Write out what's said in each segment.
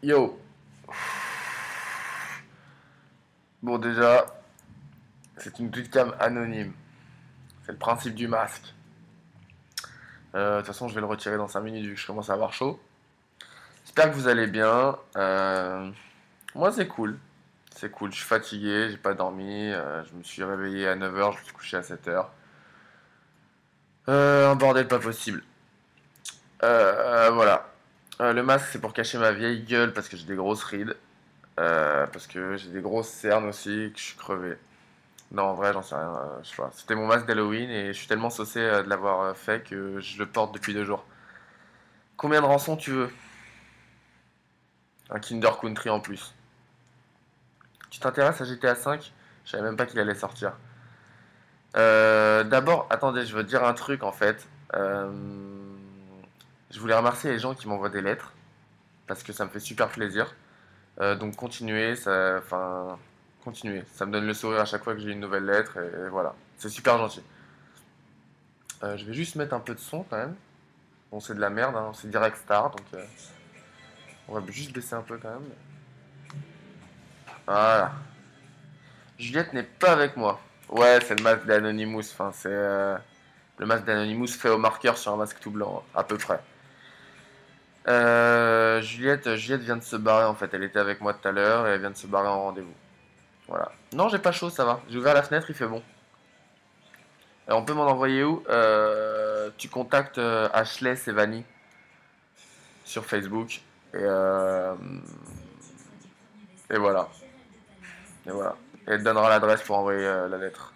Yo. Bon déjà, c'est une webcam anonyme. C'est le principe du masque. De toute façon, je vais le retirer dans 5 minutes vu que je commence à avoir chaud. J'espère que vous allez bien. Moi, c'est cool. C'est cool. Je suis fatigué, j'ai pas dormi. Je me suis réveillé à 9 heures, je me suis couché à 7 heures. Un bordel pas possible. Voilà. Le masque, c'est pour cacher ma vieille gueule parce que j'ai des grosses rides. Parce que j'ai des grosses cernes aussi et que je suis crevé. Non, en vrai, j'en sais rien. Je sais pas. C'était mon masque d'Halloween et je suis tellement saucé de l'avoir fait que je le porte depuis 2 jours. Combien de rançons tu veux? Un Kinder Country en plus. Tu t'intéresses à GTA 5? Je savais même pas qu'il allait sortir. D'abord, attendez, je veux te dire un truc en fait. Je voulais remercier les gens qui m'envoient des lettres parce que ça me fait super plaisir. Donc continuez, enfin, continuez. Ça me donne le sourire à chaque fois que j'ai une nouvelle lettre et voilà. C'est super gentil. Je vais juste mettre un peu de son quand même. Bon, c'est de la merde, hein, c'est direct star, donc on va juste baisser un peu quand même. Voilà. Juliette n'est pas avec moi. Ouais, c'est le masque d'Anonymous. Enfin, c'est le masque d'Anonymous fait au marqueur sur un masque tout blanc, hein, à peu près. Juliette vient de se barrer en fait. Elle était avec moi tout à l'heure et elle vient de se barrer en rendez-vous. Voilà. Non, j'ai pas chaud, ça va. J'ai ouvert la fenêtre, il fait bon. On peut m'en envoyer où? Tu contactes Ashley Sevani sur Facebook et, euh, et voilà. Et voilà. Et elle te donnera l'adresse pour envoyer la lettre.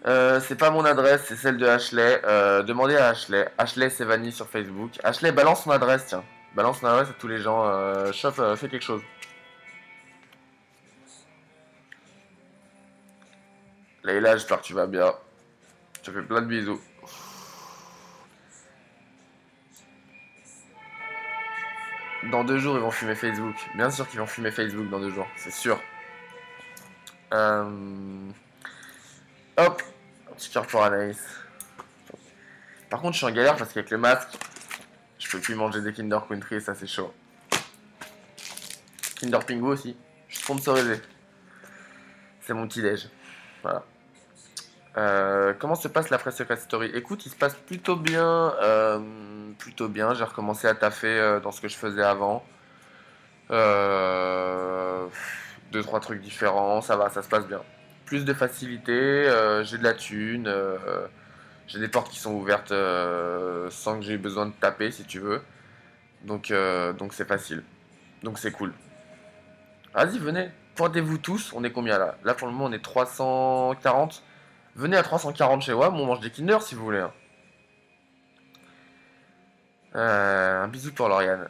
C'est pas mon adresse, c'est celle de Ashley. Demandez à Ashley. Ashley Sevani sur Facebook. Ashley, balance son adresse, tiens. Balance son adresse à tous les gens. Chauffe, fais quelque chose. Leïla, j'espère que tu vas bien. Je te fais plein de bisous. Dans 2 jours, ils vont fumer Facebook. Bien sûr qu'ils vont fumer Facebook dans 2 jours, c'est sûr. Euh... Hop, un petit cœur pour Anaïs. Par contre, je suis en galère parce qu'avec le masque, je peux plus manger des Kinder Country et ça, c'est chaud. Kinder Pingu aussi. Je suis sponsorisé. C'est mon petit déj. Voilà. Comment se passe la Presse Secret Story? Écoute, il se passe plutôt bien. Plutôt bien. J'ai recommencé à taffer dans ce que je faisais avant. Euh, Deux, trois trucs différents. Ça va, ça se passe bien. Plus de facilité. J'ai de la thune. J'ai des portes qui sont ouvertes sans que j'ai besoin de taper, si tu veux. Donc c'est facile. Donc c'est cool. Vas-y, venez. Pointez-vous tous. On est combien là? Là, pour le moment, on est 340. Venez à 340 chez WAM, on mange des Kinder si vous voulez, hein. Un bisou pour Lauriane.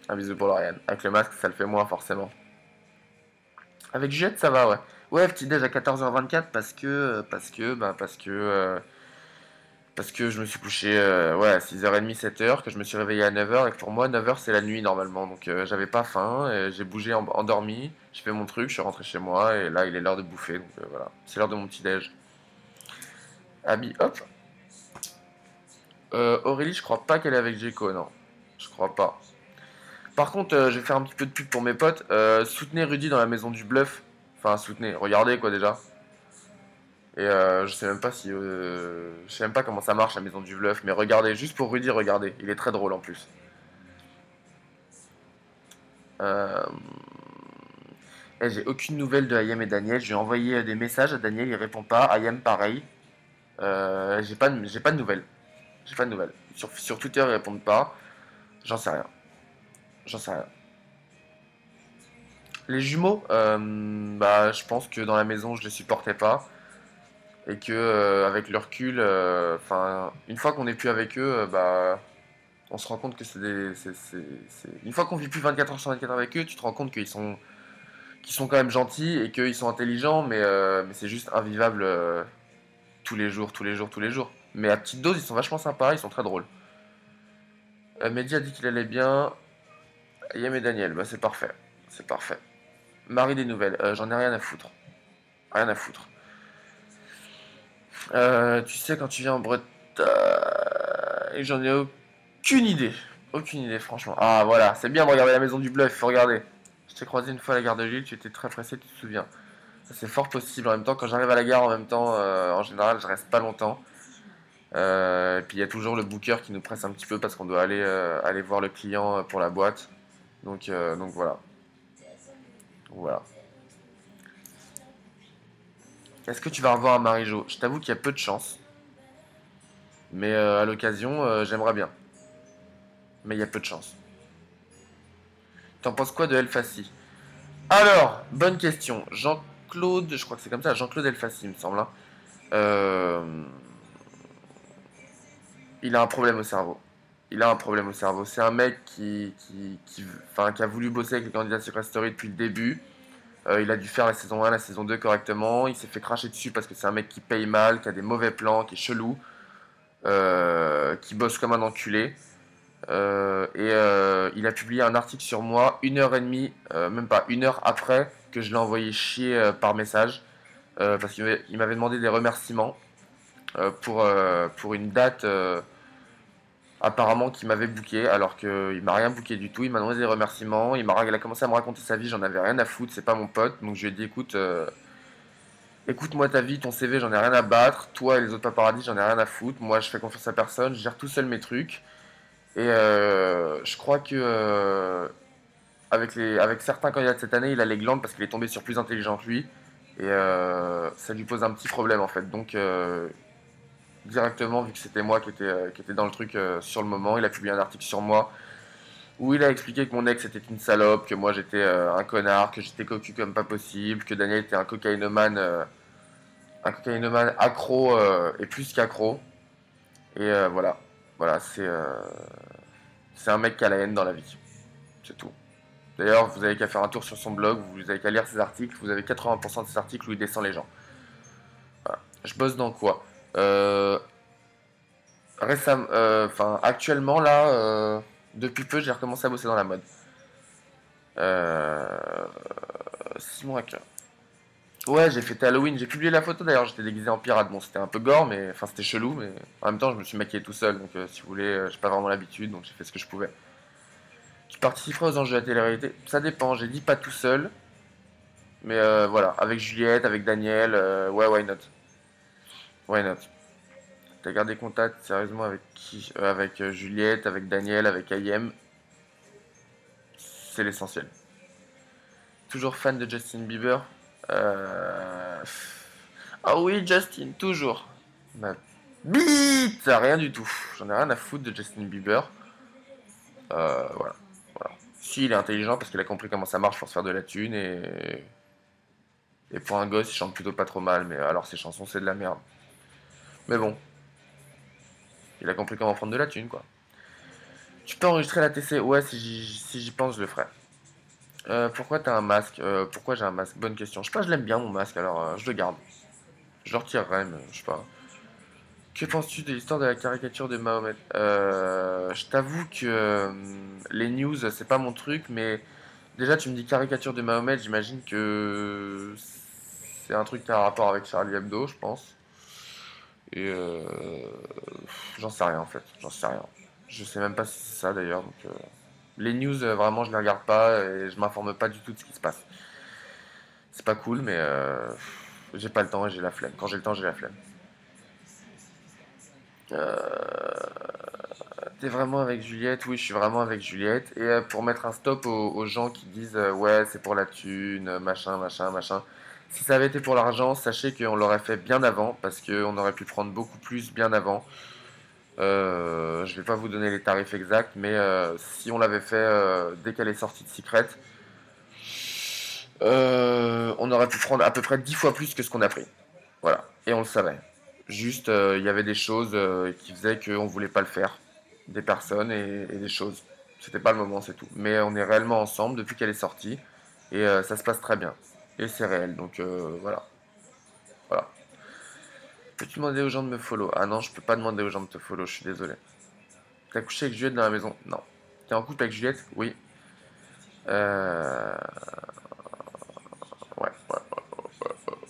Un bisou pour Lauriane. Avec le masque, ça le fait moins forcément. Avec Juliette, ça va, ouais. Ouais, petit déj à 14h24 parce que je me suis couché ouais, à 6h30, 7h, que je me suis réveillé à 9h et que pour moi, 9h c'est la nuit normalement. Donc j'avais pas faim, j'ai bougé endormi, j'ai fait mon truc, je suis rentré chez moi et là il est l'heure de bouffer. Donc voilà, c'est l'heure de mon petit déj. Abby, hop. Aurélie, je crois pas qu'elle est avec Jeco, non. Je crois pas. Par contre, je vais faire un petit peu de pub pour mes potes. Soutenez Rudy dans la maison du bluff. Enfin, soutenez, regardez quoi déjà. Et je sais même pas si. Je sais même pas comment ça marche la maison du bluff, mais regardez, juste pour Rudy, regardez. Il est très drôle en plus. Euh, j'ai aucune nouvelle de Ayam et Daniel. Je lui ai envoyé des messages à Daniel, il répond pas. Ayam, pareil. J'ai pas de nouvelles. J'ai pas de nouvelles. Sur Twitter, ils répondent pas. J'en sais rien. J'en sais rien. Les jumeaux, bah, je pense que dans la maison, je les supportais pas. Et que, avec le recul, enfin, une fois qu'on n'est plus avec eux, bah, on se rend compte que c'est des. Une fois qu'on vit plus 24 heures sur 24 avec eux, tu te rends compte qu'ils sont quand même gentils et qu'ils sont intelligents, mais c'est juste invivable tous les jours, tous les jours, tous les jours. Mais à petite dose, ils sont vachement sympas, ils sont très drôles. Mehdi a dit qu'il allait bien. Yam et Daniel, bah c'est parfait. C'est parfait. Marie des nouvelles, j'en ai rien à foutre. Rien à foutre. Tu sais, quand tu viens en Bretagne, j'en ai aucune idée. Aucune idée, franchement. Ah, voilà, c'est bien de regarder la maison du bluff, faut regarder. Je t'ai croisé une fois à la gare de Lille, tu étais très pressé, tu te souviens. Ça, c'est fort possible. En même temps, quand j'arrive à la gare, en même temps, en général, je reste pas longtemps. Et puis il y a toujours le booker qui nous presse un petit peu parce qu'on doit aller voir le client pour la boîte. Donc voilà. Voilà. Est-ce que tu vas revoir un Marie-Jo? Je t'avoue qu'il y a peu de chance. Mais à l'occasion, j'aimerais bien. Mais il y a peu de chance. T'en penses quoi de El Fassi? Alors, bonne question. Jean-Claude, je crois que c'est comme ça, Jean-Claude El Fassi, il me semble, hein. Euh, il a un problème au cerveau. Il a un problème au cerveau. C'est un mec enfin, qui a voulu bosser avec les candidats Secret Story depuis le début. Il a dû faire la saison 1, la saison 2 correctement. Il s'est fait cracher dessus parce que c'est un mec qui paye mal, qui a des mauvais plans, qui est chelou, qui bosse comme un enculé. Il a publié un article sur moi 1 heure et demie, même pas 1 heure après que je l'ai envoyé chier par message, parce qu'il m'avait demandé des remerciements pour une date apparemment qu'il m'avait booké, alors qu'il m'a rien booké du tout. Il m'a demandé des remerciements, il a commencé à me raconter sa vie, j'en avais rien à foutre, c'est pas mon pote, donc je lui ai dit écoute-moi ta vie, ton CV, j'en ai rien à battre, toi et les autres paparazzis, j'en ai rien à foutre, moi je fais confiance à personne, je gère tout seul mes trucs. Et je crois que avec certains candidats de cette année, il a les glandes parce qu'il est tombé sur plus intelligent que lui. Et ça lui pose un petit problème en fait. Donc directement, vu que c'était moi qui était dans le truc sur le moment, il a publié un article sur moi où il a expliqué que mon ex était une salope, que moi j'étais un connard, que j'étais cocu comme pas possible, que Daniel était un cocaïnomane accro et plus qu'accro. Et voilà, voilà, c'est un mec qui a la haine dans la vie. C'est tout. D'ailleurs, vous avez qu'à faire un tour sur son blog, vous avez qu'à lire ses articles, vous avez 80% de ses articles où il descend les gens. Voilà. Je bosse dans quoi Récemment, enfin actuellement là, depuis peu, j'ai recommencé à bosser dans la mode. Euh, 6 mois que. Ouais, j'ai fêté Halloween, j'ai publié la photo d'ailleurs, j'étais déguisé en pirate. Bon, c'était un peu gore, mais enfin c'était chelou, mais en même temps, je me suis maquillé tout seul, donc si vous voulez, j'ai pas vraiment l'habitude, donc j'ai fait ce que je pouvais. Tu participerais aux enjeux de la télé-réalité? Ça dépend, j'ai dit pas tout seul, mais voilà, avec Juliette, avec Daniel, ouais, why not? Why not? T'as gardé contact sérieusement avec qui? Avec Juliette, avec Daniel, avec Ayem, c'est l'essentiel. Toujours fan de Justin Bieber? Euh... Ah oui, Justin, toujours. Ma bite! Rien du tout. J'en ai rien à foutre de Justin Bieber. Voilà. Voilà. Si, il est intelligent parce qu'il a compris comment ça marche pour se faire de la thune et pour un gosse, il chante plutôt pas trop mal, mais alors ses chansons, c'est de la merde. Mais bon, il a compris comment prendre de la thune, quoi. Tu peux enregistrer la TC? Ouais, si j'y pense, je le ferai. Pourquoi t'as un masque? Pourquoi j'ai un masque? Bonne question. Je sais pas, je l'aime bien mon masque, alors je le garde. Je le retirerai, mais je sais pas. Que penses-tu de l'histoire de la caricature de Mahomet? Je t'avoue que les news, c'est pas mon truc, mais déjà, tu me dis caricature de Mahomet, j'imagine que c'est un truc qui a un rapport avec Charlie Hebdo, je pense. Et j'en sais rien en fait, j'en sais rien. Je sais même pas si c'est ça d'ailleurs. Donc, les news, vraiment, je les regarde pas et je m'informe pas du tout de ce qui se passe. C'est pas cool, mais j'ai pas le temps et j'ai la flemme. Quand j'ai le temps, j'ai la flemme. T'es vraiment avec Juliette? Oui, je suis vraiment avec Juliette. Et pour mettre un stop aux gens qui disent ouais, c'est pour la thune, machin, machin, machin. Si ça avait été pour l'argent, sachez qu'on l'aurait fait bien avant, parce qu'on aurait pu prendre beaucoup plus bien avant. Je vais pas vous donner les tarifs exacts, mais si on l'avait fait dès qu'elle est sortie de Secret, on aurait pu prendre à peu près 10 fois plus que ce qu'on a pris. Voilà, et on le savait. Juste, il y avait des choses qui faisaient qu'on voulait pas le faire. Des personnes et des choses. C'était pas le moment, c'est tout. Mais on est réellement ensemble depuis qu'elle est sortie, et ça se passe très bien. Et c'est réel, donc voilà. Voilà. Peux-tu demander aux gens de me follow? Ah non, je peux pas demander aux gens de te follow, je suis désolé. T'as couché avec Juliette dans la maison? Non. T'es en couple avec Juliette? Oui. Euh... Ouais, ouais.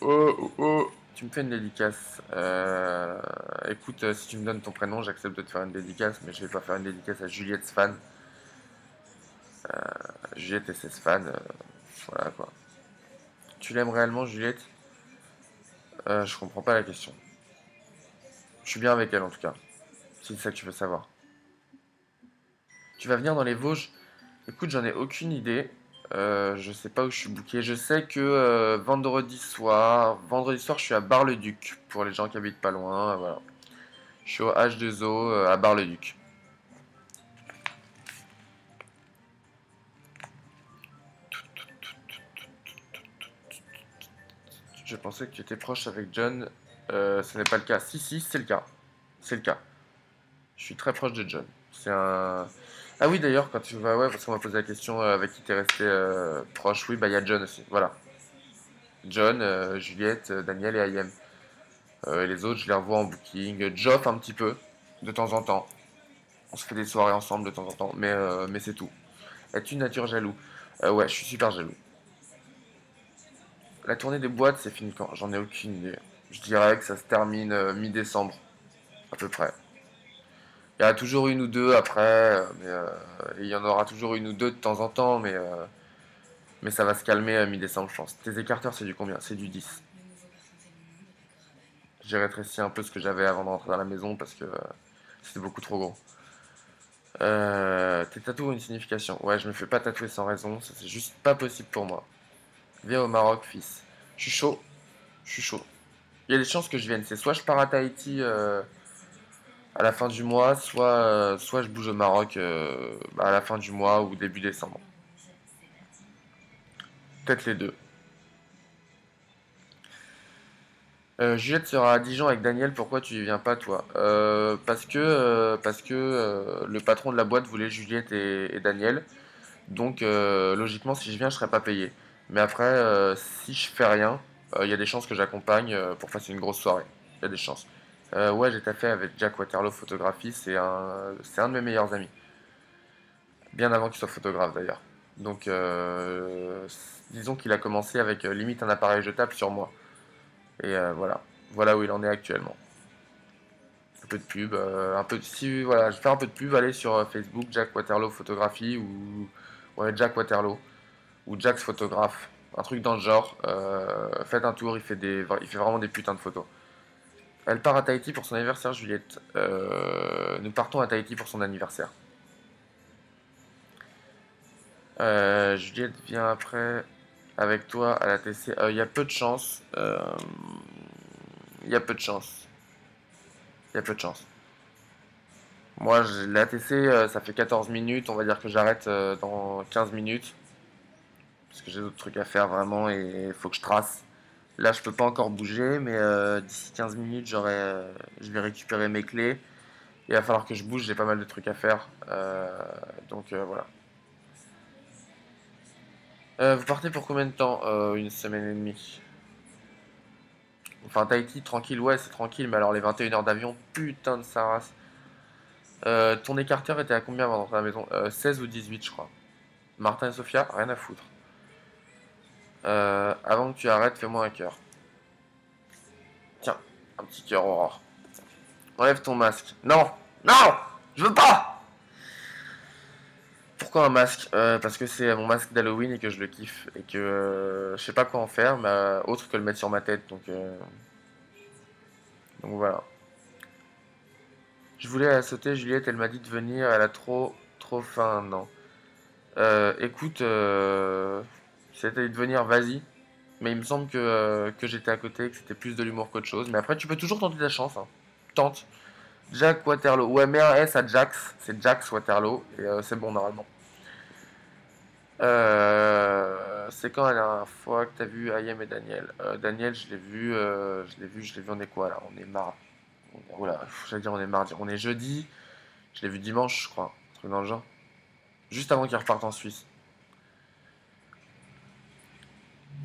Oh, oh, oh. Tu me fais une dédicace. Écoute, si tu me donnes ton prénom, j'accepte de te faire une dédicace, mais je vais pas faire une dédicace à Juliette Svan. Juliette et ses fans, voilà quoi. Tu l'aimes réellement, Juliette? Je comprends pas la question. Je suis bien avec elle en tout cas, si c'est ça que tu veux savoir. Tu vas venir dans les Vosges? Écoute, j'en ai aucune idée. Je sais pas où je suis booké. Je sais que vendredi soir, je suis à Bar-le-Duc pour les gens qui habitent pas loin. Voilà. Je suis au H2O à Bar-le-Duc. Je pensais que tu étais proche avec John. Ce n'est pas le cas. Si, si, c'est le cas. C'est le cas. Je suis très proche de John. C'est un. Ah oui, d'ailleurs, quand tu vas. Ouais, parce qu'on m'a posé la question avec qui t'es resté proche. Oui, bah il y a John aussi. Voilà. John, Juliette, Daniel et Ayem. Et les autres, je les revois en booking. Geoff un petit peu, de temps en temps. On se fait des soirées ensemble de temps en temps, mais c'est tout. Es-tu une nature jaloux? Ouais, je suis super jaloux. La tournée des boîtes, c'est fini quand? J'en ai aucune idée. Je dirais que ça se termine mi-décembre, à peu près. Il y en a toujours une ou deux après, il y en aura toujours une ou deux de temps en temps, mais ça va se calmer à mi-décembre, je pense. Tes écarteurs, c'est du combien? C'est du 10. J'ai rétréci un peu ce que j'avais avant de rentrer dans la maison parce que c'était beaucoup trop gros. Tes tatous ont une signification. Ouais, je me fais pas tatouer sans raison, ça c'est juste pas possible pour moi. Viens au Maroc, fils. Je suis chaud, je suis chaud. Il y a des chances que je vienne. C'est soit je pars à Tahiti à la fin du mois, soit je bouge au Maroc à la fin du mois ou début décembre. Peut-être les deux. Juliette sera à Dijon avec Daniel. Pourquoi tu y viens pas, toi? Parce que le patron de la boîte voulait Juliette et Daniel. Donc, logiquement, si je viens, je serai pas payé. Mais après, si je fais rien, il y a des chances que j'accompagne pour passer une grosse soirée. Il y a des chances. Ouais, j'ai taffé avec Jack Waterloo Photographie. C'est un de mes meilleurs amis. Bien avant qu'il soit photographe d'ailleurs. Donc, disons qu'il a commencé avec limite un appareil jetable sur moi. Et voilà. Voilà où il en est actuellement. Un peu de pub. Si, voilà, je fais un peu de pub. Allez sur Facebook, Jack Waterloo Photographie ou. Ouais, Jack Waterloo. Ou Jax photographe, un truc dans le genre. Faites un tour, il fait vraiment des putains de photos. Elle part à Tahiti pour son anniversaire, Juliette. Nous partons à Tahiti pour son anniversaire. Juliette vient après avec toi à la TC. Il y a peu de chance. Il y a peu de chance. Il y a peu de chance. Moi, la TC, ça fait 14 minutes. On va dire que j'arrête dans 15 minutes. Parce que j'ai d'autres trucs à faire vraiment et il faut que je trace. Là, je peux pas encore bouger, mais d'ici 15 minutes, je vais récupérer mes clés. Il va falloir que je bouge, j'ai pas mal de trucs à faire. Donc voilà. Vous partez pour combien de temps? Une semaine et demie. Enfin, Tahiti, tranquille, ouais, c'est tranquille, mais alors les 21 heures d'avion, putain de sa race. Ton écarteur était à combien avant d'entrer à la maison? 16 ou 18, je crois. Martin et Sophia, rien à foutre. Avant que tu arrêtes, fais-moi un cœur. Tiens, un petit cœur Aurore. Enlève ton masque. Non! Non! Je veux pas! Pourquoi un masque? Parce que c'est mon masque d'Halloween et que je le kiffe. Et que je sais pas quoi en faire, mais, autre que le mettre sur ma tête. Donc voilà. Je voulais la sauter, Juliette, elle m'a dit de venir, elle a trop, trop faim, non. Écoute, si elle t'a dit de venir, vas-y. Mais il me semble que j'étais à côté, que c'était plus de l'humour qu'autre chose. Mais après, tu peux toujours tenter ta chance, hein. Tente. Jack Waterloo. Ouais, mets un S à Jax. C'est Jax Waterloo. Et c'est bon, normalement. C'est quand la dernière fois que t'as vu Ayem et Daniel? Daniel, je l'ai vu, on est quoi là? On est mardi. Oula, j'allais dire on est mardi. On est jeudi. Je l'ai vu dimanche, je crois. Un truc dans le genre. Juste avant qu'il reparte en Suisse.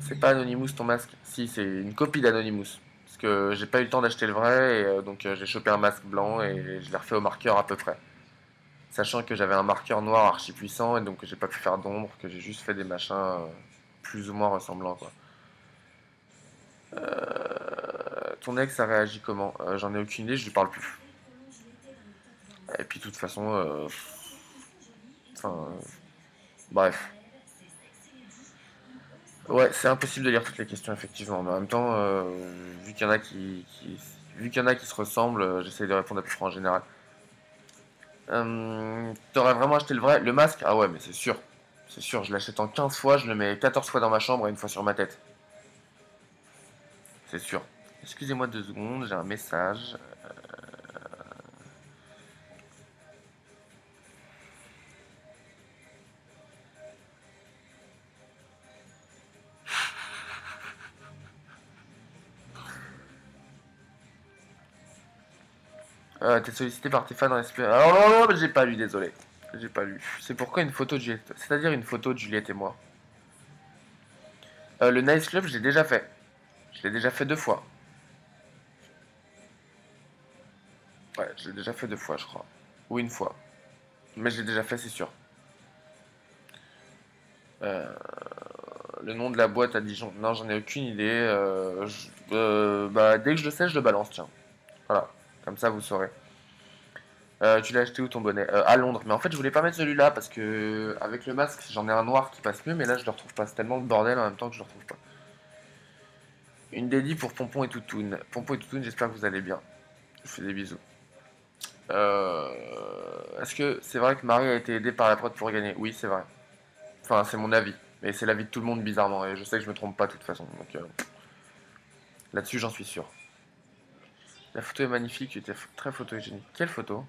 C'est pas Anonymous ton masque? Si, c'est une copie d'Anonymous. Parce que j'ai pas eu le temps d'acheter le vrai, et donc j'ai chopé un masque blanc et je l'ai refait au marqueur à peu près. Sachant que j'avais un marqueur noir archi puissant et donc j'ai pas pu faire d'ombre, que j'ai juste fait des machins plus ou moins ressemblants quoi. Ton ex a réagi comment? J'en ai aucune idée, je lui parle plus. Et puis de toute façon, enfin, Bref. Ouais, c'est impossible de lire toutes les questions, effectivement. Mais en même temps, vu qu'il y en a vu qu'il y en a qui se ressemblent, j'essaie de répondre à peu près en général. T'aurais vraiment acheté le masque? Ah ouais, mais c'est sûr. C'est sûr, je l'achète en 15 fois, je le mets 14 fois dans ma chambre et une fois sur ma tête. C'est sûr. Excusez-moi 2 secondes, j'ai un message. T'es sollicité par tes fans Alors non, non, j'ai pas lu, désolé. J'ai pas lu. C'est pourquoi une photo de Juliette. C'est-à-dire une photo de Juliette et moi. Le Nice Club, je l'ai déjà fait. Je l'ai déjà fait 2 fois. Ouais, je l'ai déjà fait 2 fois, je crois. Ou une fois. Mais j'ai déjà fait, c'est sûr. Euh, le nom de la boîte à Dijon. Non, j'en ai aucune idée. Bah, dès que je le sais, je le balance, tiens. Voilà. Comme ça, vous saurez. Tu l'as acheté où ton bonnet? À Londres. Mais en fait, je voulais pas mettre celui-là parce que avec le masque, j'en ai un noir qui passe mieux, mais là, je le retrouve pas. C'est tellement de bordel en même temps que je le retrouve pas. Une dédie pour Pompon et Toutoune. Pompon et Toutoune, j'espère que vous allez bien. Je vous fais des bisous. Est-ce que c'est vrai que Marie a été aidée par la prod pour gagner? Oui, c'est vrai. Enfin, c'est mon avis. Mais c'est l'avis de tout le monde, bizarrement. Et je sais que je me trompe pas de toute façon. Donc là-dessus, j'en suis sûr. La photo est magnifique, tu étais très photogénique. Quelle photo?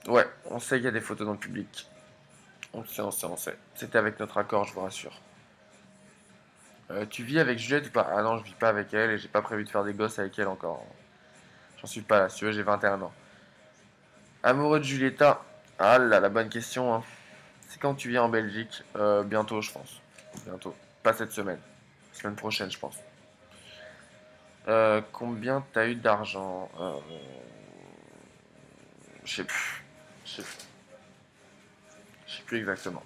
Ouais, on sait qu'il y a des photos dans le public. On le sait, on sait, on sait. C'était avec notre accord, je vous rassure. Tu vis avec Juliette ou pas? Ah non, je vis pas avec elle et j'ai pas prévu de faire des gosses avec elle encore. J'en suis pas là, si tu veux, j'ai 21 ans. Amoureux de Julieta? Ah là, la bonne question, hein. C'est quand tu viens en Belgique? Bientôt, je pense. Bientôt. Pas cette semaine. Semaine prochaine, je pense. Combien t'as eu d'argent? Je sais plus. Je sais plus. Je sais plus exactement.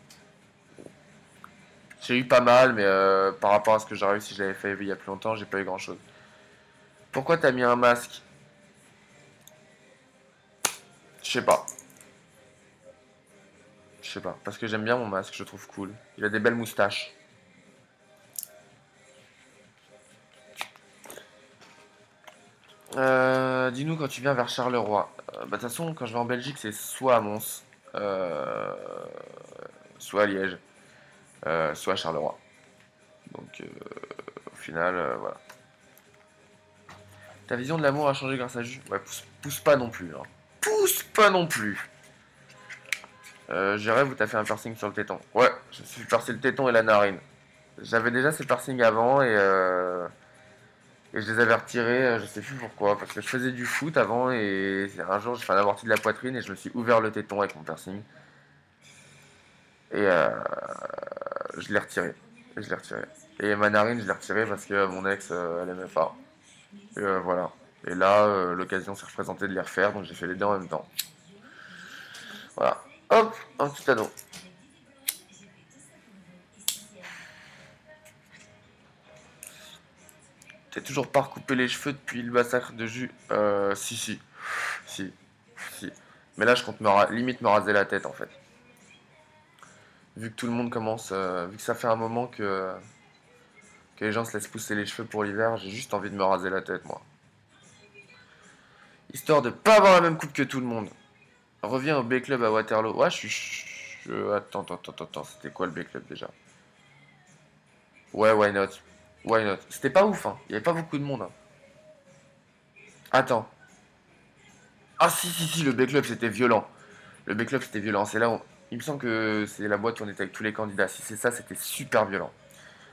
J'ai eu pas mal, mais par rapport à ce que j'aurais eu si je l'avais fait il y a plus longtemps, j'ai pas eu grand chose. Pourquoi t'as mis un masque? Je sais pas. Je sais pas. Parce que j'aime bien mon masque, je le trouve cool. Il a des belles moustaches. Dis-nous quand tu viens vers Charleroi. Bah de toute façon, quand je vais en Belgique, c'est soit à Mons, euh, soit à Liège, soit à Charleroi. Donc au final, voilà. Ta vision de l'amour a changé grâce à Jus? Ouais, pousse pas non plus, hein. Pousse pas non plus. J'ai rêve où t'as fait un piercing sur le téton. Ouais, je me suis percé le téton et la narine. J'avais déjà ces piercings avant et je les avais retirés, je sais plus pourquoi, parce que je faisais du foot avant et un jour j'ai fait un avorti de la poitrine et je me suis ouvert le téton avec mon piercing et je l'ai retiré. Et je l'ai retiré. Et ma narine, je l'ai retirée parce que mon ex, elle aimait pas. Et voilà. Et là, l'occasion s'est représentée de les refaire, donc j'ai fait les deux en même temps. Voilà. Hop, un petit anneau. T'es toujours pas recoupé les cheveux depuis le massacre de Jus? Si. Si. Si. Mais là, je compte limite me raser la tête en fait. Vu que tout le monde commence, vu que ça fait un moment que les gens se laissent pousser les cheveux pour l'hiver, j'ai juste envie de me raser la tête, moi. Histoire de pas avoir la même coupe que tout le monde. Reviens au B-Club à Waterloo. Ouais, Attends, c'était quoi le B-Club déjà? Ouais, why not? Why not? C'était pas ouf, hein. Il y avait pas beaucoup de monde, hein. Attends. Ah si, le B-Club c'était violent. Le B-Club c'était violent. C'est là où... Il me semble que c'est la boîte où on était avec tous les candidats. Si c'est ça, c'était super violent.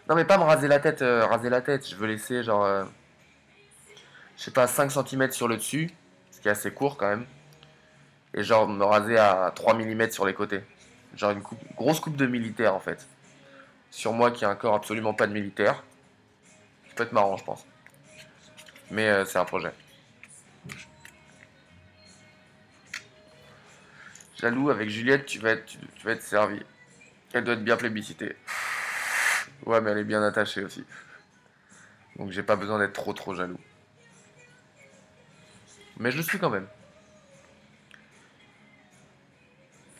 Non mais pas me raser la tête. Je veux laisser genre, je sais pas, 5 centimètres sur le dessus, ce qui est assez court quand même. Et genre me raser à 3 millimètres sur les côtés. Genre grosse coupe de militaire en fait. Sur moi qui a un corps absolument pas de militaire. Ça peut être marrant je pense. Mais c'est un projet. Jaloux, avec Juliette, tu vas être servi. Elle doit être bien plébiscitée. Ouais, mais elle est bien attachée aussi. Donc j'ai pas besoin d'être trop jaloux. Mais je le suis quand même.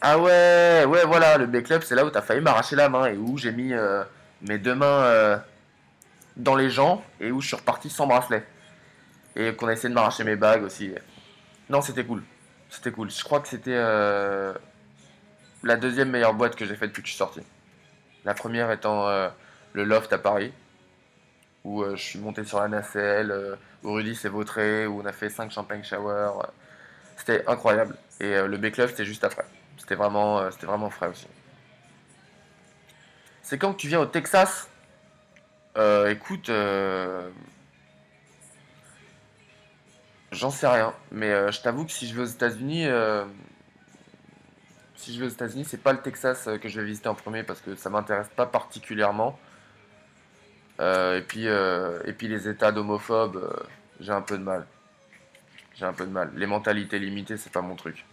Ah ouais, ouais, voilà, le B-Club, c'est là où t'as failli m'arracher la main et où j'ai mis mes deux mains dans les gens et où je suis reparti sans bracelet. Et qu'on a essayé de m'arracher mes bagues aussi. Non, c'était cool. C'était cool. Je crois que c'était la deuxième meilleure boîte que j'ai faite depuis que je suis sorti. La première étant le Loft à Paris, où je suis monté sur la nacelle, où Rudy s'est vautré, où on a fait 5 champagne shower. C'était incroyable. Et le B-Club, c'était juste après. C'était vraiment frais aussi. C'est quand que tu viens au Texas. Écoute, j'en sais rien. Mais je t'avoue que si je vais aux États-Unis, c'est pas le Texas que je vais visiter en premier parce que ça m'intéresse pas particulièrement. Et puis les États d'homophobes, j'ai un peu de mal. J'ai un peu de mal. Les mentalités limitées, c'est pas mon truc.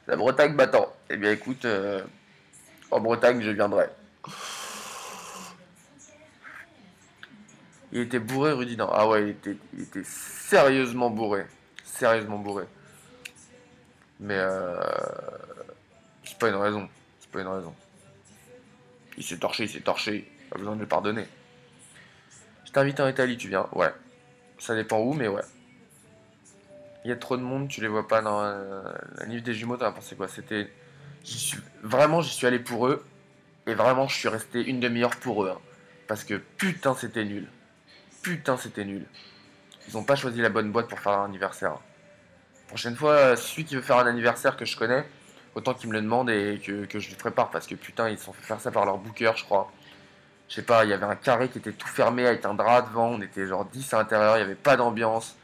La Bretagne m'attend. Eh bien écoute, en Bretagne, je viendrai. Il était bourré, Rudy, non. Ah ouais, il était sérieusement bourré. Sérieusement bourré. Mais c'est pas une raison. C'est pas une raison. Il s'est torché, il s'est torché. Pas besoin de le pardonner. Je t'invite en Italie, tu viens? Ouais. Ça dépend où, mais ouais. Il y a trop de monde, tu les vois pas dans la Nif des Jumeaux, t'en as pensé quoi? C'était. Vraiment, j'y suis allé pour eux. Et vraiment, je suis resté une demi-heure pour eux, hein. Parce que putain, c'était nul. Putain, c'était nul. Ils ont pas choisi la bonne boîte pour faire un anniversaire. Prochaine fois, celui qui veut faire un anniversaire que je connais, autant qu'il me le demande et que je lui prépare. Parce que putain, ils se sont fait faire ça par leur booker, je crois. Je sais pas, il y avait un carré qui était tout fermé avec un drap devant. On était genre 10 à l'intérieur, il n'y avait pas d'ambiance.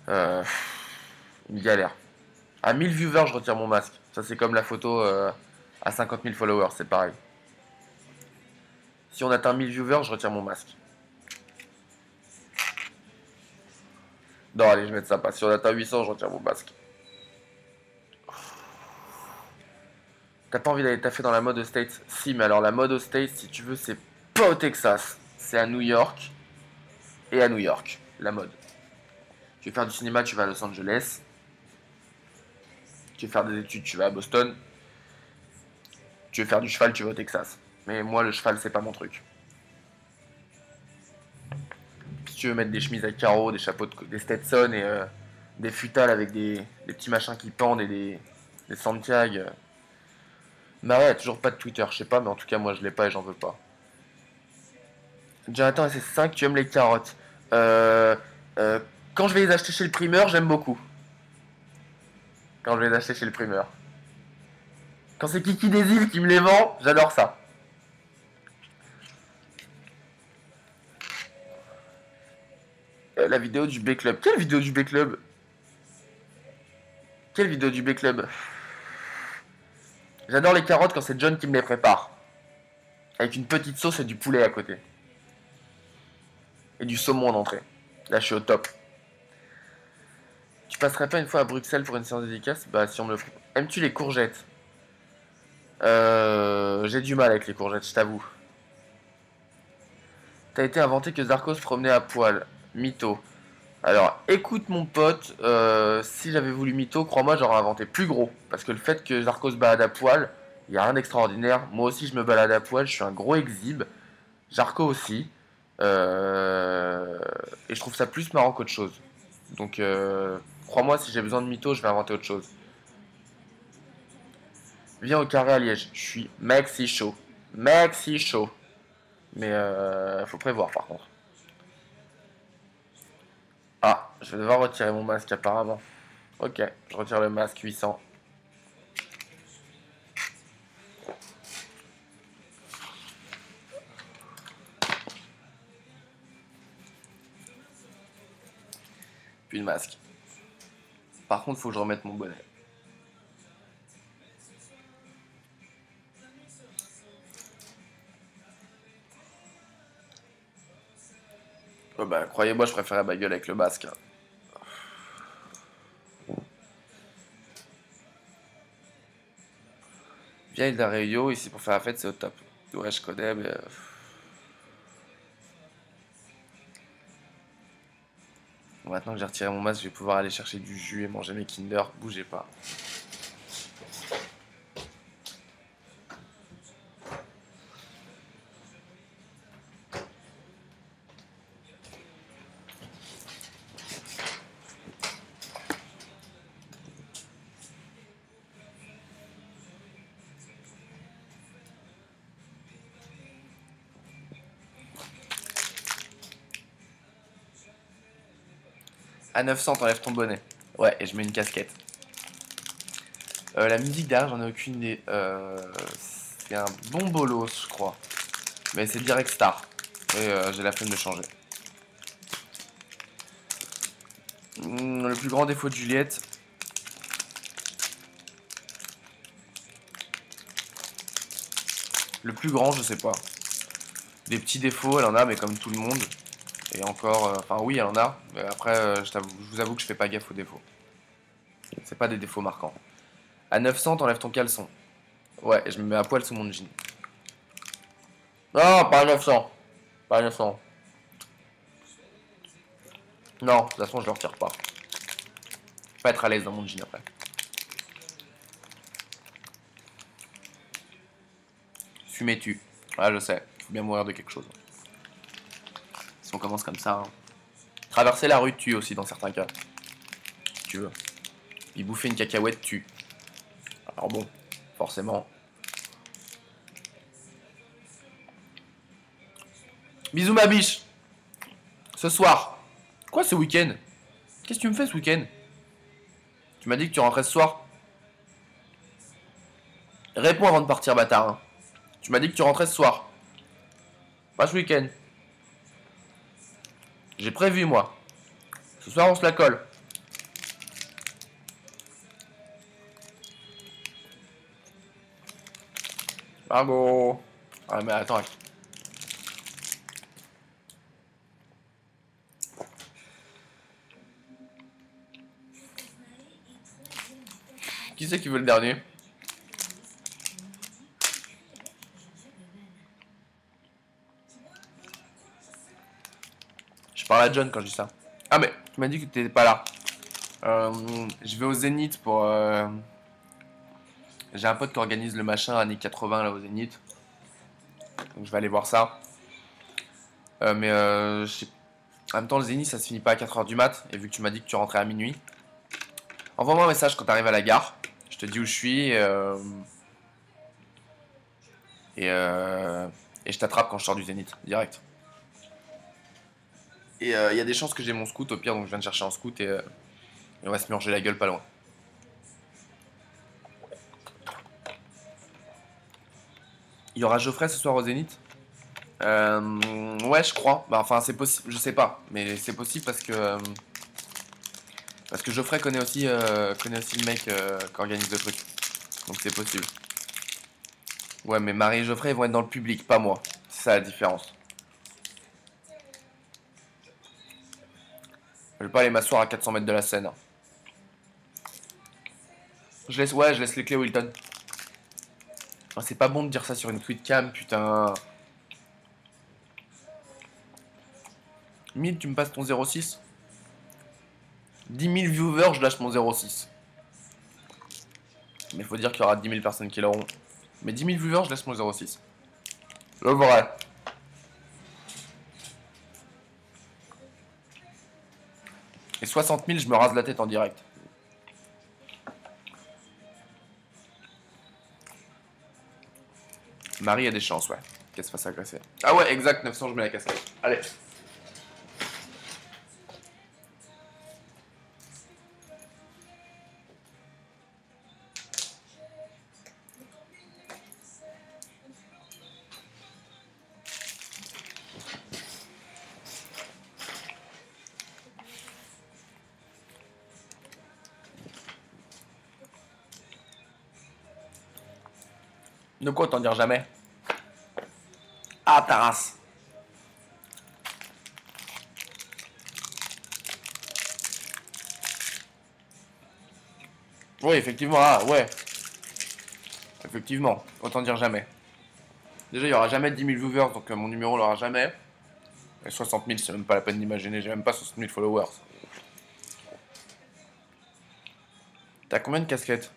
Euh, une galère. À 1000 viewers, je retire mon masque. Ça, c'est comme la photo à 50 000 followers, c'est pareil. Si on atteint 1000 viewers, je retire mon masque. Non, allez, je vais mettre ça pas. Si on atteint 800, je retire mon masque. T'as pas envie d'aller taffer dans la mode aux States? Si, mais alors la mode aux States, si tu veux, c'est pas au Texas. C'est à New York et à New York, la mode. Tu veux faire du cinéma, tu vas à Los Angeles. Tu veux faire des études, tu vas à Boston. Tu veux faire du cheval, tu vas au Texas. Mais moi, le cheval, c'est pas mon truc. Si tu veux mettre des chemises à carreaux, des chapeaux, des Stetson et des futales avec des petits machins qui pendent et des Santiago. Bah ouais, y a toujours pas de Twitter, je sais pas, mais en tout cas, moi, je l'ai pas et j'en veux pas. Jonathan, c'est 5, tu aimes les carottes. Euh, euh, quand je vais les acheter chez le primeur, j'aime beaucoup. Quand je vais les acheter chez le primeur. Quand c'est Kiki des îles qui me les vend, j'adore ça. La vidéo du B-Club. Quelle vidéo du B-Club? Quelle vidéo du B-Club? J'adore les carottes quand c'est John qui me les prépare. Avec une petite sauce et du poulet à côté. Et du saumon en entrée. Là, je suis au top. Tu passerais pas une fois à Bruxelles pour une séance dédicace? Bah, si on me le... Aimes-tu les courgettes? J'ai du mal avec les courgettes, je t'avoue. T'as été inventé que Zarkos promenait à poil. Mytho. Alors, écoute mon pote, si j'avais voulu mytho, crois-moi, j'aurais inventé plus gros. Parce que le fait que Zarkos se balade à poil, il n'y a rien d'extraordinaire. Moi aussi, je me balade à poil, je suis un gros exhibe. Jarko aussi. Et je trouve ça plus marrant qu'autre chose. Donc, crois-moi, si j'ai besoin de mytho, je vais inventer autre chose. Viens au carré à Liège. Je suis maxi chaud. Maxi chaud. Mais faut prévoir par contre. Ah, je vais devoir retirer mon masque apparemment. Ok, je retire le masque 800. Puis le masque. Par contre, faut que je remette mon bonnet. Oh bah, croyez-moi, je préférais ma gueule avec le masque, hein. Viens Île Rio, ici pour faire la fête, c'est au top. Ouais, je connais, mais. Bon, maintenant que j'ai retiré mon masque, je vais pouvoir aller chercher du jus et manger mes Kinder. Bougez pas. À 900, t'enlèves ton bonnet. Ouais, et je mets une casquette. La musique derrière, j'en ai aucune idée. C'est un bon bolos, je crois. Mais c'est direct star. Et j'ai la flemme de changer. Le plus grand défaut de Juliette. Le plus grand, je sais pas. Des petits défauts, elle en a, mais comme tout le monde. Et encore, enfin oui, elle en a. Mais après, je vous avoue que je fais pas gaffe aux défauts. C'est pas des défauts marquants. À 900, t'enlèves ton caleçon. Ouais, et je me mets à poil sous mon jean. Non, pas à 900. Pas à 900. Non, de toute façon, je le retire pas. Je vais pas être à l'aise dans mon jean après. Fumer tue. Ouais, je sais. Faut bien mourir de quelque chose. Si on commence comme ça. Hein. Traverser la rue tue aussi dans certains cas. Si tu veux. Y bouffer une cacahuète tue. Alors bon, forcément. Bisous ma biche. Ce soir. Quoi ce week-end? Qu'est-ce que tu me fais ce week-end? Tu m'as dit que tu rentrais ce soir. Réponds avant de partir, bâtard. Hein. Tu m'as dit que tu rentrais ce soir. Pas ce week-end. J'ai prévu, moi. Ce soir, on se la colle. Bravo. Ah, mais attends. Qui c'est qui veut le dernier? Je parle à John quand je dis ça. Ah, mais tu m'as dit que tu n'étais pas là. Je vais au Zénith pour... J'ai un pote qui organise le machin années 80 là au Zénith. Donc je vais aller voir ça. En même temps, le Zénith ça se finit pas à 4h du mat. Et vu que tu m'as dit que tu rentrais à minuit, envoie-moi un message quand tu arrives à la gare. Je te dis où je suis. Et, euh, et je t'attrape quand je sors du Zénith, direct. Et il y a des chances que j'ai mon scout au pire, donc je viens de chercher un scout et on va se murger la gueule pas loin. Il y aura Geoffrey ce soir au Zénith? Ouais, je crois. Bah, enfin, c'est possible, je sais pas, mais c'est possible parce que Geoffrey connaît aussi le mec qui organise le truc. Donc c'est possible. Ouais, mais Marie et Geoffrey ils vont être dans le public, pas moi. C'est ça la différence. Je vais pas aller m'asseoir à 400 mètres de la scène. Hein. Ouais, je laisse les clés au Hilton. Ah, c'est pas bon de dire ça sur une tweetcam, putain. 1000, tu me passes ton 06? 10 000 viewers, je lâche mon 06. Mais faut dire qu'il y aura 10 000 personnes qui l'auront. Mais 10 000 viewers, je laisse mon 06. Le vrai. Et 60 000, je me rase la tête en direct. Marie a des chances, ouais. Qu'elle se fasse agresser. Ah ouais, exact, 900, je mets la casquette. Allez. De quoi t'en dire jamais? Ah, ta race. Oui, effectivement, ah, ouais. Effectivement, autant dire jamais. Déjà, il n'y aura jamais 10 000 viewers, donc mon numéro l'aura jamais. Et 60 000, c'est même pas la peine d'imaginer, j'ai même pas 60 000 followers. T'as combien de casquettes?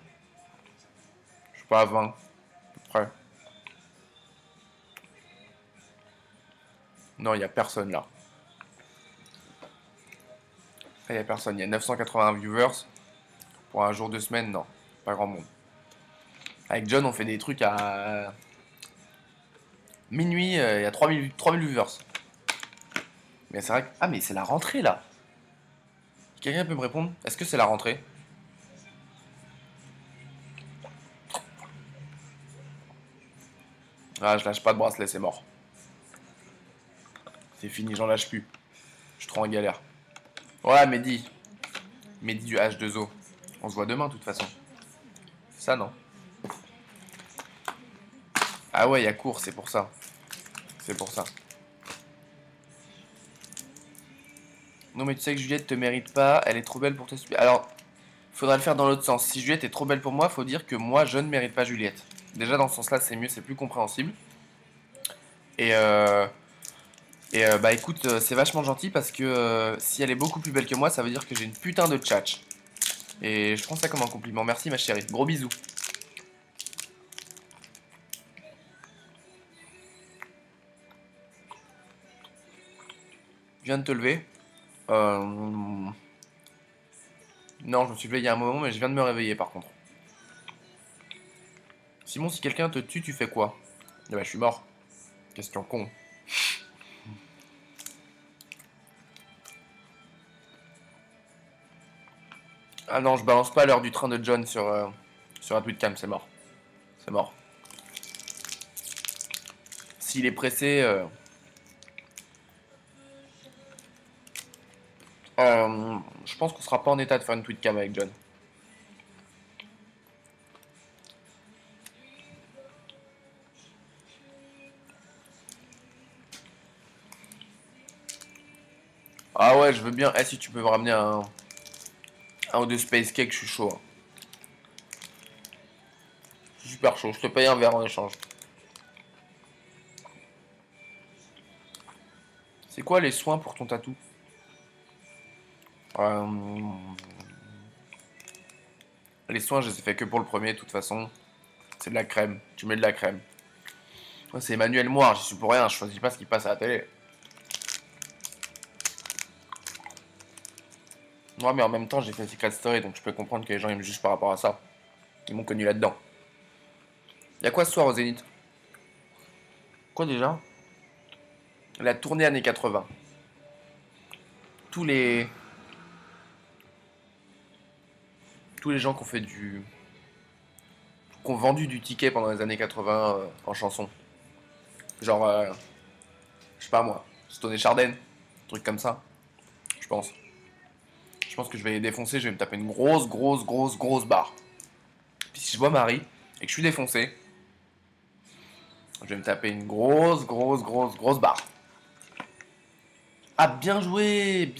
Je sais pas, 20, à peu près. Non, il y a personne là. Il y a personne. Il y a 981 viewers. Pour un jour de semaine, non. Pas grand monde. Avec John, on fait des trucs à minuit. Il y a 3000 viewers. Mais c'est vrai que... Ah, mais c'est la rentrée là. Quelqu'un peut me répondre? Est-ce que c'est la rentrée? Ah, je lâche pas de bracelet, c'est mort. C'est fini, j'en lâche plus. Je suis trop en galère. Ouais, Mehdi. Mehdi du H2O. On se voit demain, de toute façon. C'est ça, non? Ah ouais, il y a cours, c'est pour ça. C'est pour ça. Non, mais tu sais que Juliette te mérite pas, elle est trop belle pour te subir. Alors, faudrait le faire dans l'autre sens. Si Juliette est trop belle pour moi, faut dire que moi, je ne mérite pas Juliette. Déjà, dans ce sens-là, c'est mieux, c'est plus compréhensible. Et, bah écoute, c'est vachement gentil parce que si elle est beaucoup plus belle que moi, ça veut dire que j'ai une putain de tchatch. Et je prends ça comme un compliment. Merci, ma chérie. Gros bisous. Je viens de te lever. Non, je me suis levé il y a un moment, mais je viens de me réveiller par contre. Simon, si quelqu'un te tue, tu fais quoi? Eh bah, je suis mort. Question con. Ah non, je balance pas l'heure du train de John sur un tweetcam, c'est mort. C'est mort. S'il est pressé, je pense qu'on sera pas en état de faire une tweetcam avec John. Ah ouais, je veux bien. Eh, si tu peux me ramener un ou deux space cake, je suis chaud, hein. Je suis super chaud, je te paye un verre en échange. C'est quoi les soins pour ton tatou? Euh, Les soins, je les ai fait que pour le premier, de toute façon. C'est de la crème. Tu mets de la crème. Ouais, c'est Emmanuel Moire, j'y suis pour rien, je choisis pas ce qui passe à la télé. Ouais, mais en même temps, j'ai fait Secret Story, donc je peux comprendre que les gens ils me jugent par rapport à ça. Ils m'ont connu là-dedans. Y'a quoi ce soir au Zénith? Quoi déjà? La tournée années 80. Tous les. Tous les gens qui ont fait du. Qui ont vendu du ticket pendant les années 80 en chanson. Genre, je sais pas moi, Stone et Chardin, truc comme ça, je pense. Je pense que je vais les défoncer, je vais me taper une grosse barre. Puis si je vois Marie et que je suis défoncé, je vais me taper une grosse barre. Ah, bien joué,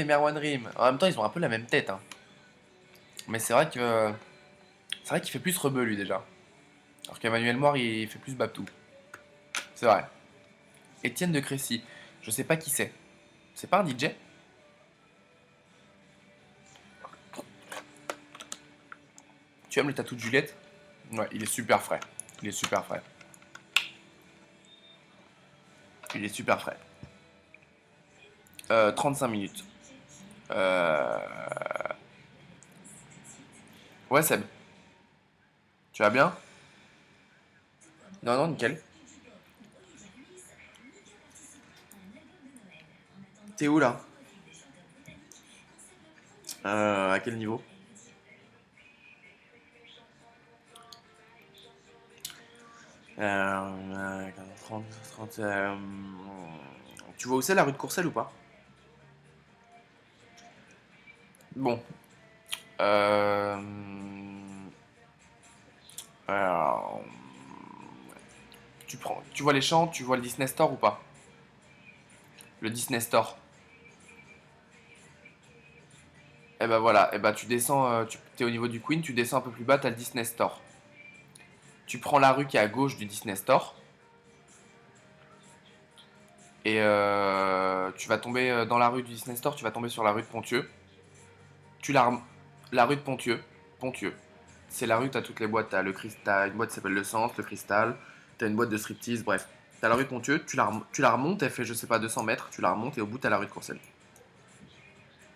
Merwan Rim. En même temps, ils ont un peu la même tête, hein. Mais c'est vrai que. C'est vrai qu'il fait plus rebeu, lui, déjà. Alors qu'Emmanuel Moire, il fait plus Babtou. C'est vrai. Étienne de Crécy. Je sais pas qui c'est. C'est pas un DJ? Tu aimes le tatou de Juliette? Ouais, il est super frais. Il est super frais. Il est super frais. 35 minutes. Euh... Ouais, Seb. Tu vas bien? Non, non, nickel. T'es où là? À quel niveau? 30, 30, tu vois où c'est la rue de Courcelles ou pas? Bon. Euh, alors, tu vois les champs, tu vois le Disney Store ou pas? Le Disney Store. Et ben voilà, et ben tu descends, tu es au niveau du Queen, tu descends un peu plus bas, t'as le Disney Store. Tu prends la rue qui est à gauche du Disney Store et tu vas tomber dans la rue du Disney Store, tu vas tomber sur la rue de Pontieux. Tu la, la rue de Pontieux. Pontieux. C'est la rue, t'as toutes les boîtes. T'as une boîte qui s'appelle Le Centre, le Cristal. T'as une boîte de striptease, bref. T'as la rue Pontieux, tu la remontes, elle fait, je sais pas, 200 mètres. Tu la remontes et au bout, t'as la rue de Courcelles.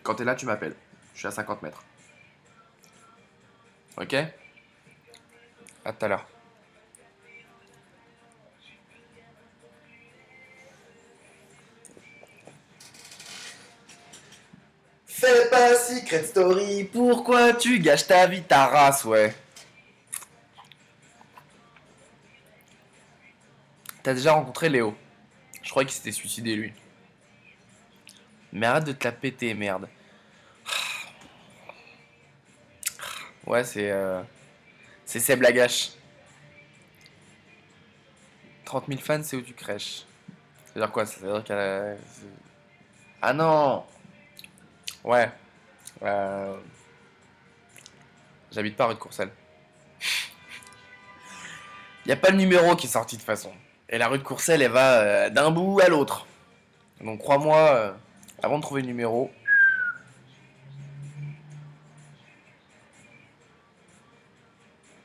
Quand t'es là, tu m'appelles. Je suis à 50 mètres. Ok? À tout à l'heure. Fais pas Secret Story, pourquoi tu gâches ta vie, ta race, ouais. T'as déjà rencontré Léo? Je croyais qu'il s'était suicidé, lui. Mais arrête de te la péter, merde. Ouais, c'est Seb Lagache. 30 000 fans, c'est où tu crèches. Ça veut dire quoi? Ça veut dire qu'elle a... Ah non! Ouais. Euh, J'habite pas rue de Courcelles. Y a pas le numéro qui est sorti de toute façon. Et la rue de Courcelles, elle va d'un bout à l'autre. Donc crois-moi, avant de trouver le numéro...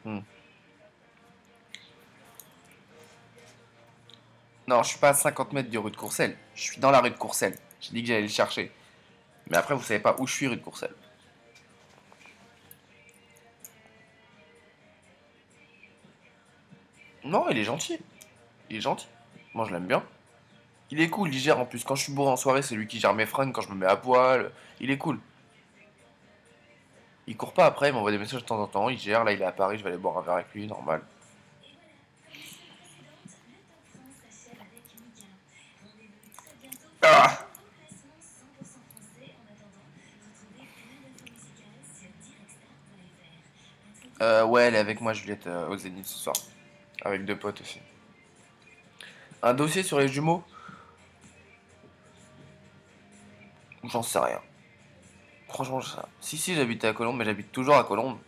Hmm. Non, je suis pas à 50 mètres de rue de Courcelles. Je suis dans la rue de Courcelles. J'ai dit que j'allais le chercher. Mais après, vous savez pas où je suis rue de Courcelles. Non, il est gentil. Il est gentil. Moi, je l'aime bien. Il est cool, il gère en plus. Quand je suis bourré en soirée, c'est lui qui gère mes fringues quand je me mets à poil. Il est cool. Il court pas après, il m'envoie des messages de temps en temps. Il gère, là, il est à Paris, je vais aller boire un verre avec lui, normal. Ah ouais, elle est avec moi, Juliette, au Zénith ce soir. Avec deux potes aussi. Un dossier sur les jumeaux? J'en sais rien. Franchement, je sais rien. Si, j'habitais à Colombes, mais j'habite toujours à Colombes.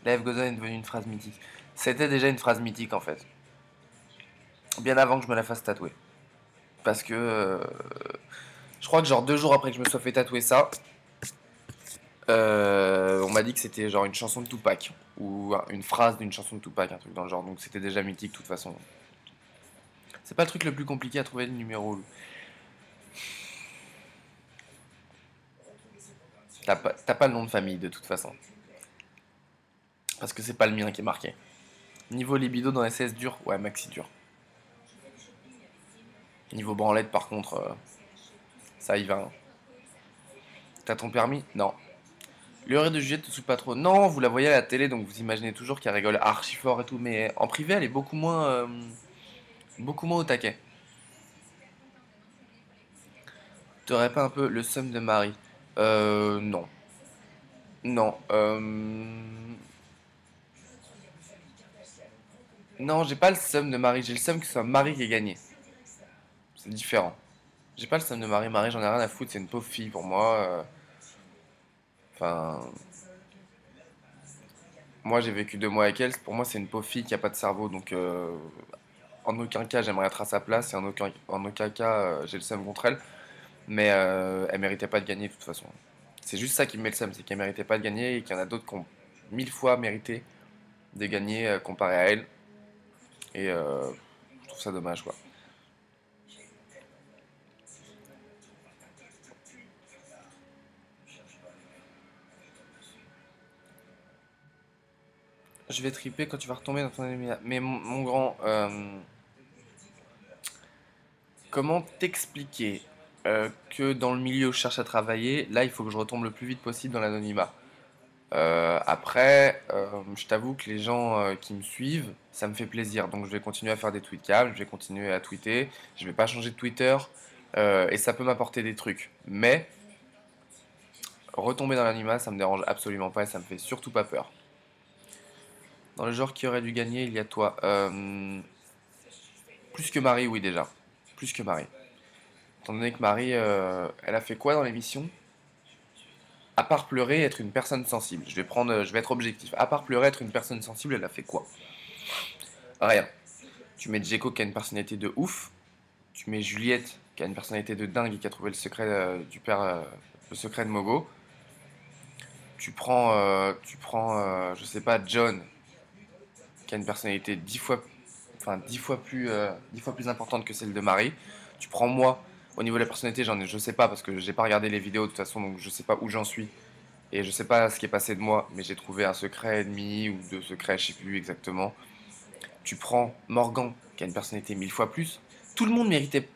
Life goes on est devenue une phrase mythique. C'était déjà une phrase mythique en fait. Bien avant que je me la fasse tatouer. Parce que je crois que genre 2 jours après que je me sois fait tatouer ça, on m'a dit que c'était genre une chanson de Tupac. Ou une phrase d'une chanson de Tupac, un truc dans le genre. Donc c'était déjà mythique de toute façon. C'est pas le truc le plus compliqué à trouver le numéro. T'as pas le nom de famille de toute façon. Parce que c'est pas le mien qui est marqué. Niveau libido dans SS dur, ouais, maxi dur. Niveau branlette, par contre, ça y va, hein. T'as ton permis? Non. Le rire de Juliette te saoule pas trop? Non, vous la voyez à la télé, donc vous imaginez toujours qu'elle rigole archi fort et tout, mais en privé, elle est beaucoup moins au taquet. T'aurais pas un peu le seum de Marie? Non. Non. Non, j'ai pas le seum de Marie, j'ai le seum que ce soit Marie qui ait gagné. C'est différent. J'ai pas le seum de Marie, Marie, j'en ai rien à foutre, c'est une pauvre fille pour moi. Enfin, moi j'ai vécu 2 mois avec elle, pour moi c'est une pauvre fille qui a pas de cerveau, donc en aucun cas j'aimerais être à sa place et en aucun cas j'ai le seum contre elle, mais elle méritait pas de gagner de toute façon. C'est juste ça qui me met le seum, c'est qu'elle méritait pas de gagner et qu'il y en a d'autres qui ont 1000 fois mérité de gagner comparé à elle, et je trouve ça dommage quoi. Je vais triper quand tu vas retomber dans ton éliminatoire. Mais mon grand, comment t'expliquer que dans le milieu où je cherche à travailler, là il faut que je retombe le plus vite possible dans l'anonymat. Après, je t'avoue que les gens qui me suivent, ça me fait plaisir. Donc je vais continuer à faire des tweets calmes, je vais continuer à tweeter, je vais pas changer de Twitter, et ça peut m'apporter des trucs. Mais retomber dans l'anonymat, ça me dérange absolument pas et ça me fait surtout pas peur. Dans le genre qui aurait dû gagner, il y a toi. Plus que Marie, oui déjà. Plus que Marie. Étant donné que Marie, elle a fait quoi dans l'émission? À part pleurer, être une personne sensible. Je vais être objectif. À part pleurer, être une personne sensible, elle a fait quoi? Rien. Tu mets Djeko qui a une personnalité de ouf. Tu mets Juliette qui a une personnalité de dingue et qui a trouvé le secret du père, le secret de Mogo. je sais pas, John, qui a une personnalité 10 fois, enfin 10 fois plus importante que celle de Marie. Tu prends moi, au niveau de la personnalité, je sais pas parce que j'ai pas regardé les vidéos de toute façon, donc je sais pas où j'en suis et je sais pas ce qui est passé de moi, mais j'ai trouvé un secret ennemi ou deux secrets, je sais plus exactement. Tu prends Morgan, qui a une personnalité 1000 fois plus. Tout le monde méritait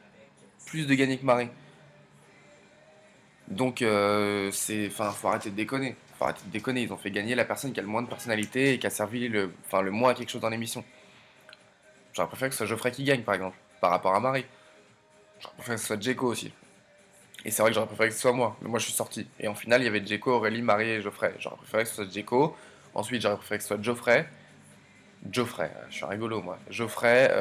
plus de gagner que Marie. Donc, enfin, faut arrêter de déconner. Faut arrêter de déconner. Ils ont fait gagner la personne qui a le moins de personnalité et qui a servi le moins à quelque chose dans l'émission. J'aurais préféré que ce soit Geoffrey qui gagne, par exemple, par rapport à Marie. J'aurais préféré que ce soit Djeko aussi. Et c'est vrai que j'aurais préféré que ce soit moi, mais moi je suis sorti. Et en finale, il y avait Djeko, Aurélie, Marie et Geoffrey. J'aurais préféré que ce soit Djeko. Ensuite, j'aurais préféré que ce soit Geoffrey, je suis un rigolo moi. Geoffrey,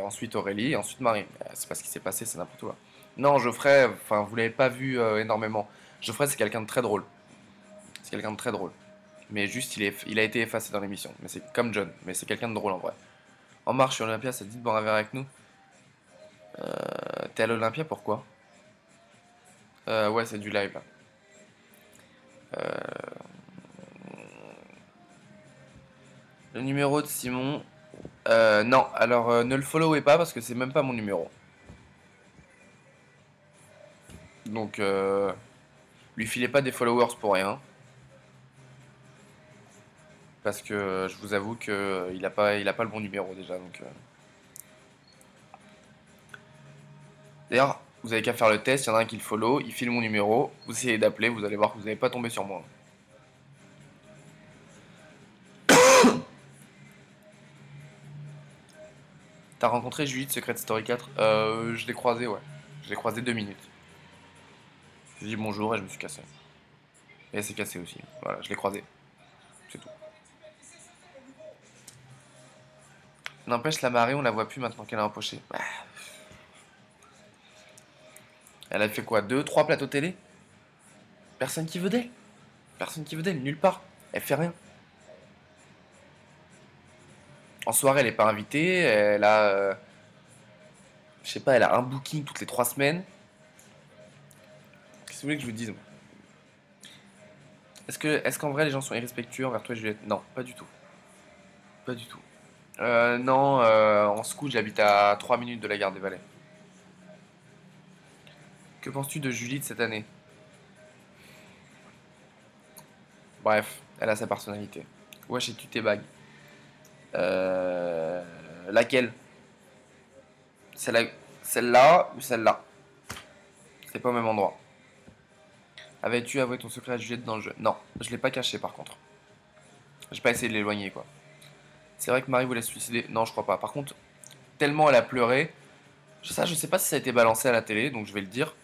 ensuite Aurélie, et ensuite Marie. C'est pas ce qui s'est passé, c'est n'importe quoi. Non, Geoffrey, enfin, vous l'avez pas vu énormément. Geoffrey, c'est quelqu'un de très drôle. C'est quelqu'un de très drôle. Mais juste, il a été effacé dans l'émission. Mais c'est comme John, mais c'est quelqu'un de drôle en vrai. En marche sur Olympia, ça te dit de boire un verre avec nous? T'es à l'Olympia, pourquoi? Ouais, c'est du live là. Le numéro de Simon. Non, alors ne le followez pas parce que c'est même pas mon numéro. Donc, lui filez pas des followers pour rien. Parce que je vous avoue que il a pas le bon numéro déjà. Donc, d'ailleurs, vous avez qu'à faire le test. Il y en a un qui le follow, il file mon numéro. Vous essayez d'appeler, vous allez voir que vous n'allez pas tomber sur moi. T'as rencontré Julie de Secret Story 4? Je l'ai croisé, ouais. Je l'ai croisé 2 minutes. Je lui ai dit bonjour et je me suis cassé. Et elle s'est cassée aussi. Voilà, je l'ai croisé. C'est tout. N'empêche, la marée, on la voit plus maintenant qu'elle est empochée. Elle a fait quoi? Deux, trois plateaux télé? Personne qui veut d'elle. Personne qui veut d'elle, nulle part. Elle fait rien. En soirée, elle est pas invitée. Elle a, je sais pas, elle a un booking toutes les 3 semaines. Qu'est-ce que vous voulez que je vous dise, moi? Est-ce qu'en vrai les gens sont irrespectueux envers toi, Juliette? Non, pas du tout. Pas du tout. Non, en scout, j'habite à 3 minutes de la gare des Valais. Que penses-tu de Julie de cette année? Bref, elle a sa personnalité. Où achètes-tu tes bagues? Laquelle? Celle-là, celle-là ou celle-là? C'est pas au même endroit. Avais-tu avoué ton secret à Juliette dans le jeu? Non, je l'ai pas caché par contre. J'ai pas essayé de l'éloigner quoi. C'est vrai que Marie voulait se suicider? Non, je crois pas. Par contre, tellement elle a pleuré. Ça, je sais pas si ça a été balancé à la télé, donc je vais le dire.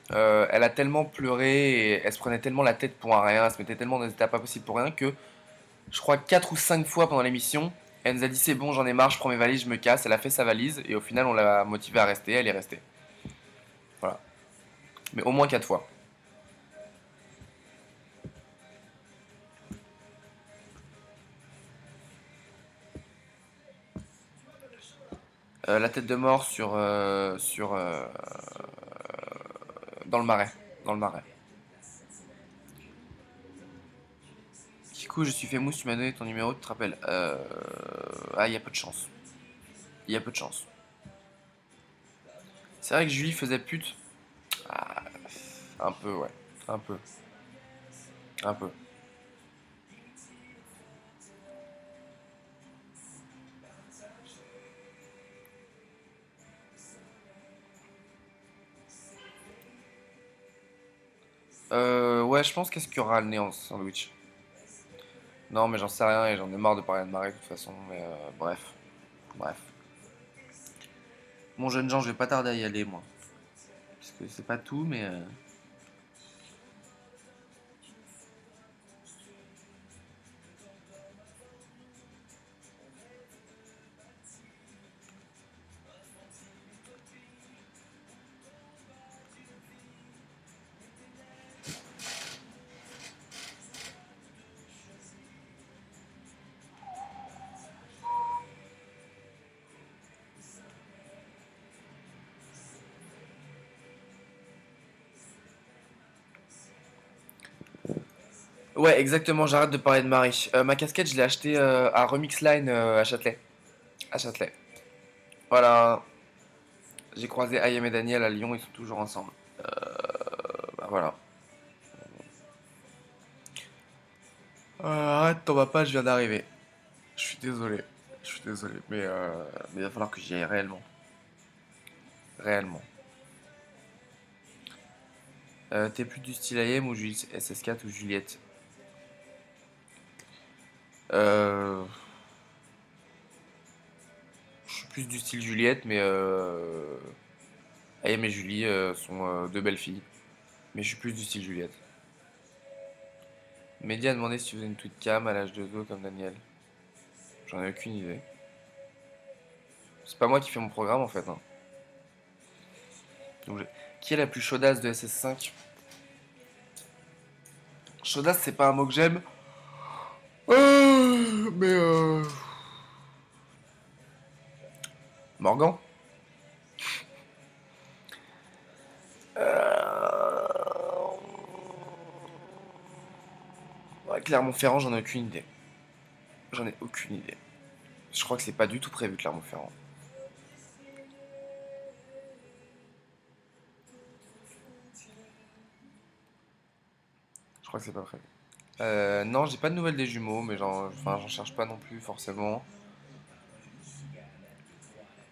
Elle a tellement pleuré et elle se prenait tellement la tête pour un rien, elle se mettait tellement dans des états pas possibles pour rien que je crois 4 ou 5 fois pendant l'émission, elle nous a dit c'est bon, j'en ai marre, je prends mes valises, je me casse. Elle a fait sa valise et au final on l'a motivée à rester, elle est restée. Voilà. Mais au moins 4 fois. La tête de mort dans le marais. Dans le marais. Kikou, je suis fait mousse, tu m'as donné ton numéro, tu te rappelles? Ah, il y a peu de chance. Il y a peu de chance. C'est vrai que Julie faisait pute. Ah, un peu, ouais. Un peu. Un peu. Ouais, je pense qu'est-ce qu'il y aura le nez en sandwich. Non, mais j'en sais rien et j'en ai marre de parler de Marie de toute façon. Mais bref. Bref. Mon jeune Jean, je vais pas tarder à y aller, moi. Parce que c'est pas tout, mais. Ouais, exactement, j'arrête de parler de Marie. Ma casquette, je l'ai achetée à Remix Line à Châtelet. À Châtelet. Voilà, j'ai croisé Ayem et Daniel à Lyon, ils sont toujours ensemble. Bah voilà. Arrête, t'en vas pas, je viens d'arriver. Je suis désolé. Je suis désolé, mais il va falloir que j'y aille réellement. Réellement. T'es plus du style Ayem ou SS4 ou Juliette? Euh, je suis plus du style Juliette, mais Ayem et Julie sont deux belles filles. Mais je suis plus du style Juliette. Mehdi a demandé si tu faisais une tweet cam à l'âge de dos comme Daniel. J'en ai aucune idée. C'est pas moi qui fais mon programme en fait, hein. Donc, qui est la plus chaudasse de SS5? Chaudasse, c'est pas un mot que j'aime. Mais. Morgan? Ouais, Clermont-Ferrand, j'en ai aucune idée. J'en ai aucune idée. Je crois que c'est pas du tout prévu, Clermont-Ferrand. Je crois que c'est pas prévu. Non, j'ai pas de nouvelles des jumeaux, mais j'en cherche pas non plus forcément.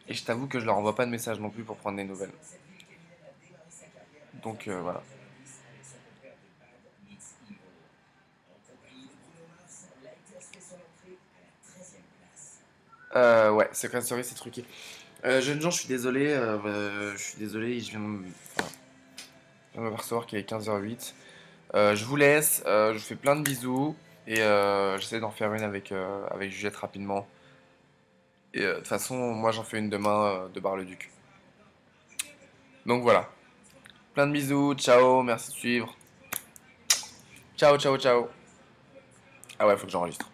Et je t'avoue que je leur envoie pas de message non plus pour prendre des nouvelles. Donc voilà. Ouais, Secret Story, c'est truqué. Jeunes gens, je suis désolé, je viens de me percevoir qu'il est 15h08. Je vous laisse, je vous fais plein de bisous et j'essaie d'en faire une avec Juliette rapidement. Et de toute façon, moi j'en fais une demain de Bar-le-Duc. Donc voilà. Plein de bisous, ciao, merci de suivre. Ciao, ciao, ciao. Ah ouais, faut que j'enregistre.